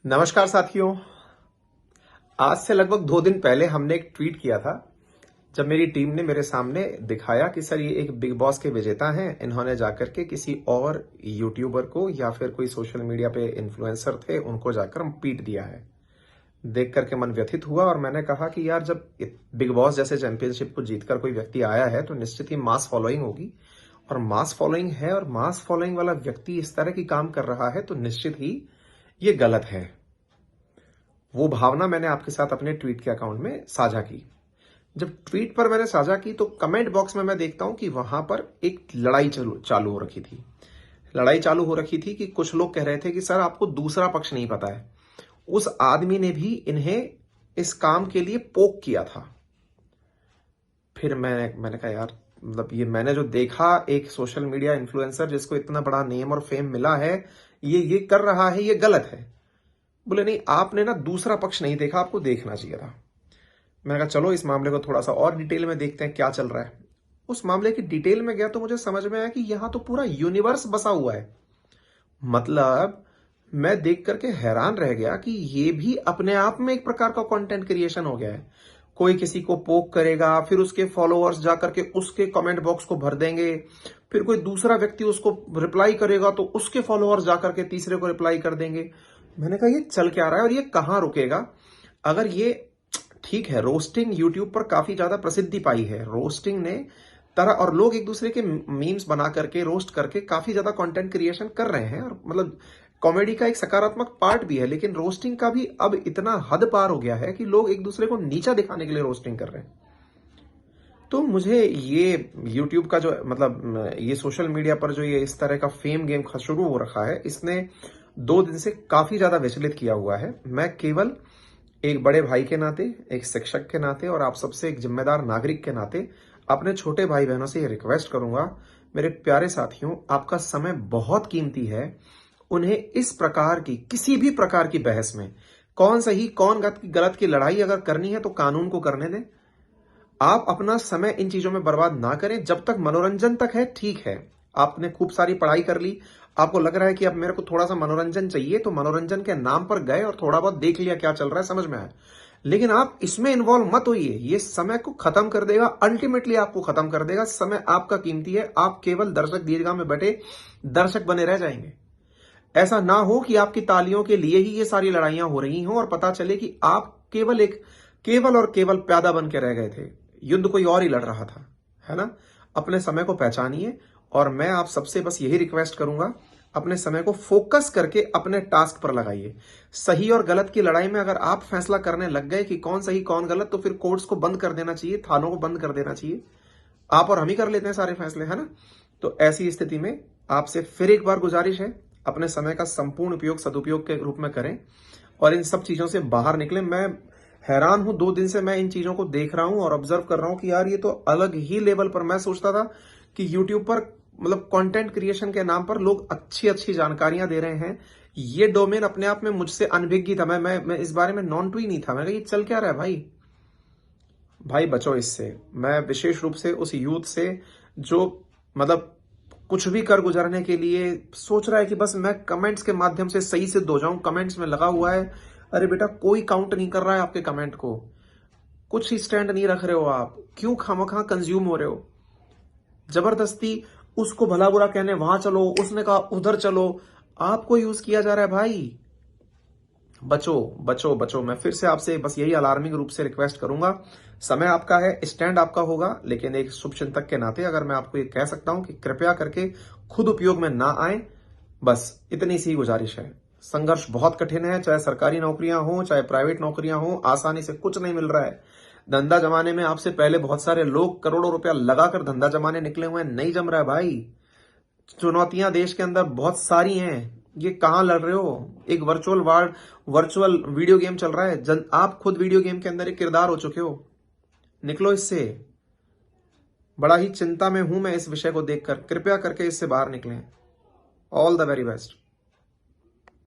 नमस्कार साथियों। आज से लगभग 2 दिन पहले हमने एक ट्वीट किया था जब मेरी टीम ने मेरे सामने दिखाया कि सर ये एक बिग बॉस के विजेता हैं। इन्होंने जाकर के किसी और यूट्यूबर को या फिर कोई सोशल मीडिया पे इन्फ्लुएंसर थे उनको जाकर पीट दिया है। देख करके मन व्यथित हुआ और मैंने कहा कि यार जब बिग बॉस जैसे चैंपियनशिप को जीतकर कोई व्यक्ति आया है तो निश्चित ही मास फॉलोइंग होगी और मास फॉलोइंग है और मास फॉलोइंग वाला व्यक्ति इस तरह की काम कर रहा है तो निश्चित ही ये गलत है। वो भावना मैंने आपके साथ अपने ट्वीट के अकाउंट में साझा की। जब ट्वीट पर मैंने साझा की तो कमेंट बॉक्स में मैं देखता हूं कि वहां पर एक लड़ाई चालू हो रखी थी। लड़ाई चालू हो रखी थी कि कुछ लोग कह रहे थे कि सर आपको दूसरा पक्ष नहीं पता है। उस आदमी ने भी इन्हें इस काम के लिए पोक किया था। फिर मैंने कहा यार मतलब ये मैंने जो देखा एक सोशल मीडिया इन्फ्लुएंसर जिसको इतना बड़ा नेम और फेम मिला है ये कर रहा है, ये गलत है। बोले नहीं आपने ना दूसरा पक्ष नहीं देखा, आपको देखना चाहिए था। मैंने कहा चलो इस मामले को थोड़ा सा और डिटेल में देखते हैं क्या चल रहा है। उस मामले की डिटेल में गया तो मुझे समझ में आया कि यहां तो पूरा यूनिवर्स बसा हुआ है। मतलब मैं देख करके हैरान रह गया कि ये भी अपने आप में एक प्रकार का कंटेंट क्रिएशन हो गया है। कोई किसी को पोक करेगा, फिर उसके फॉलोअर्स जाकर के उसके कमेंट बॉक्स को भर देंगे, फिर कोई दूसरा व्यक्ति उसको रिप्लाई करेगा तो उसके फॉलोअर्स जाकर के तीसरे को रिप्लाई कर देंगे। मैंने कहा ये चल क्या रहा है और ये कहां रुकेगा। अगर ये ठीक है, रोस्टिंग यूट्यूब पर काफी ज्यादा प्रसिद्धि पाई है, रोस्टिंग ने तरह और लोग एक दूसरे के मीम्स बना करके रोस्ट करके काफी ज्यादा कंटेंट क्रिएशन कर रहे हैं और मतलब कॉमेडी का एक सकारात्मक पार्ट भी है, लेकिन रोस्टिंग का भी अब इतना हद पार हो गया है कि लोग एक दूसरे को नीचा दिखाने के लिए रोस्टिंग कर रहे हैं। तो मुझे ये YouTube का जो मतलब ये सोशल मीडिया पर जो ये इस तरह का फेम गेम शुरू हो रखा है, इसने 2 दिन से काफी ज्यादा विचलित किया हुआ है। मैं केवल एक बड़े भाई के नाते, एक शिक्षक के नाते और आप सबसे एक जिम्मेदार नागरिक के नाते अपने छोटे भाई बहनों से ये रिक्वेस्ट करूंगा, मेरे प्यारे साथियों, आपका समय बहुत कीमती है। उन्हें इस प्रकार की किसी भी प्रकार की बहस में कौन सही कौन गलत की लड़ाई अगर करनी है तो कानून को करने दें। आप अपना समय इन चीजों में बर्बाद ना करें। जब तक मनोरंजन तक है ठीक है, आपने खूब सारी पढ़ाई कर ली, आपको लग रहा है कि अब मेरे को थोड़ा सा मनोरंजन चाहिए तो मनोरंजन के नाम पर गए और थोड़ा बहुत देख लिया क्या चल रहा है, समझ में आया, लेकिन आप इसमें इन्वॉल्व मत होइए। ये समय को खत्म कर देगा, अल्टीमेटली आपको खत्म कर देगा। समय आपका कीमती है, आप केवल दर्शक दीर्घा में बैठे दर्शक बने रह जाएंगे। ऐसा ना हो कि आपकी तालियों के लिए ही ये सारी लड़ाइयां हो रही हों और पता चले कि आप केवल और केवल प्यादा बन के रह गए थे, युद्ध कोई और ही लड़ रहा था, है ना। अपने समय को पहचानिए और मैं आप सबसे बस यही रिक्वेस्ट करूंगा, अपने समय को फोकस करके अपने टास्क पर लगाइए। सही और गलत की लड़ाई में अगर आप फैसला करने लग गए कि कौन सही कौन गलत, तो फिर कोर्ट्स को बंद कर देना चाहिए, थानों को बंद कर देना चाहिए। आप और हम ही कर लेते हैं सारे फैसले, है ना। तो ऐसी स्थिति में आपसे फिर एक बार गुजारिश है, अपने समय का संपूर्ण उपयोग सदुपयोग के रूप में करें और इन सब चीजों से बाहर निकलें। मैं हैरान हूं, 2 दिन से मैं इन चीजों को देख रहा हूं और ऑब्जर्व कर रहा हूं कि यार ये तो अलग ही लेवल पर। मैं सोचता था कि यूट्यूब पर मतलब कंटेंट क्रिएशन के नाम पर लोग अच्छी अच्छी जानकारियां दे रहे हैं। ये डोमेन अपने आप में मुझसे अनभिज्ञ था। मैं इस बारे में नॉन टू ही नहीं था। मैं ये चल क्या रहा है भाई बचो इससे। मैं विशेष रूप से उस यूथ से जो मतलब कुछ भी कर गुजरने के लिए सोच रहा है कि बस मैं कमेंट्स के माध्यम से सही सिद्ध हो जाऊं, कमेंट्स में लगा हुआ है। अरे बेटा कोई काउंट नहीं कर रहा है आपके कमेंट को, कुछ ही स्टैंड नहीं रख रहे हो आप, क्यों खामखा कंज्यूम हो रहे हो। जबरदस्ती उसको भला बुरा कहने वहां चलो, उसने कहा उधर चलो, आपको यूज किया जा रहा है भाई। बचो बचो बचो। मैं फिर से आपसे बस यही अलार्मिंग रूप से रिक्वेस्ट करूंगा, समय आपका है, स्टैंड आपका होगा, लेकिन एक शुभचिंतक के नाते अगर मैं आपको ये कह सकता हूं कि कृपया करके खुद उपयोग में ना आए, बस इतनी सी गुजारिश है। संघर्ष बहुत कठिन है, चाहे सरकारी नौकरियां हो चाहे प्राइवेट नौकरियां हो, आसानी से कुछ नहीं मिल रहा है। धंधा जमाने में आपसे पहले बहुत सारे लोग करोड़ों रुपया लगाकर धंधा जमाने निकले हुए हैं, नहीं जम रहा है भाई। चुनौतियां देश के अंदर बहुत सारी हैं, ये कहां लड़ रहे हो। एक वर्चुअल वीडियो गेम चल रहा है, आप खुद वीडियो गेम के अंदर एक किरदार हो चुके हो। निकलो इससे। बड़ा ही चिंता में हूं मैं इस विषय को देखकर, कृपया करके इससे बाहर निकलें। All the very best.